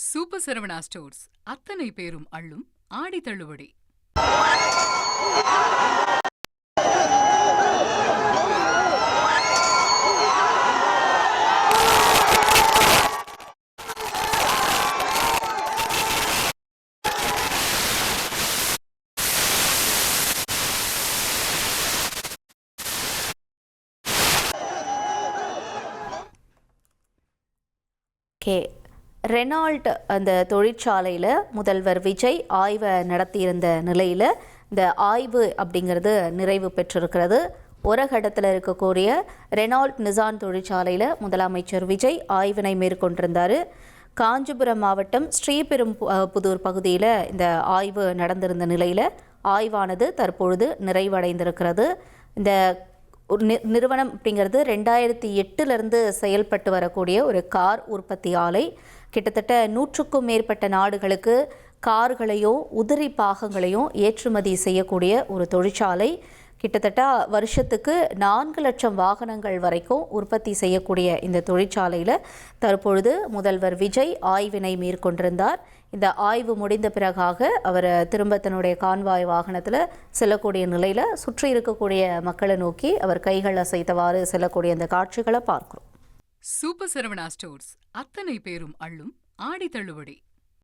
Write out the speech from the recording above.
Super Saravana stores அத்தனை பேரும் அள்ளும் ஆடி தள்ளுபடி. ரெனால்ட் அந்த தொழிற்சாலையில் முதல்வர் விஜய் ஆய்வை நடத்தியிருந்த நிலையில் இந்த ஆய்வு அப்படிங்கிறது நிறைவு பெற்றிருக்கிறது. ஒரகடத்தில் இருக்கக்கூடிய ரெனால்ட் நிசான் தொழிற்சாலையில் முதலமைச்சர் விஜய் ஆய்வினை மேற்கொண்டிருந்தார். காஞ்சிபுரம் மாவட்டம் ஸ்ரீபெரும்புதூர் பகுதியில் இந்த ஆய்வு நடந்திருந்த நிலையில் ஆய்வானது தற்பொழுது நிறைவடைந்திருக்கிறது. இந்த நிறுவனம் அப்படிங்கிறது 2008 செயல்பட்டு வரக்கூடிய ஒரு கார் உற்பத்தி ஆலை. கிட்டத்தட்ட 100க்கும் மேற்பட்ட நாடுகளுக்கு கார்களையும் உதிரி பாகங்களையும் ஏற்றுமதி செய்யக்கூடிய ஒரு தொழிற்சாலை. கிட்டத்தட்ட வருஷத்துக்கு 4 லட்சம் வாகனங்கள் வரைக்கும் உற்பத்தி செய்யக்கூடிய இந்த தொழிற்சாலையில் தற்பொழுது முதல்வர் விஜய் ஆய்வினை மேற்கொண்டிருந்தார். இந்த ஆய்வு முடிந்த பிறகாக அவர் திரும்ப தன்னுடைய கான்வாய் வாகனத்தில் செல்லக்கூடிய நிலையில் சுற்றி இருக்கக்கூடிய மக்களை நோக்கி அவர் கைகள் அசைத்தவாறு செல்லக்கூடிய அந்த காட்சிகளை பார்க்கிறோம். சூப்பர் சரவணா ஸ்டோர்ஸ் அத்தனை பேரும் அள்ளும் ஆடி தள்ளுபடி.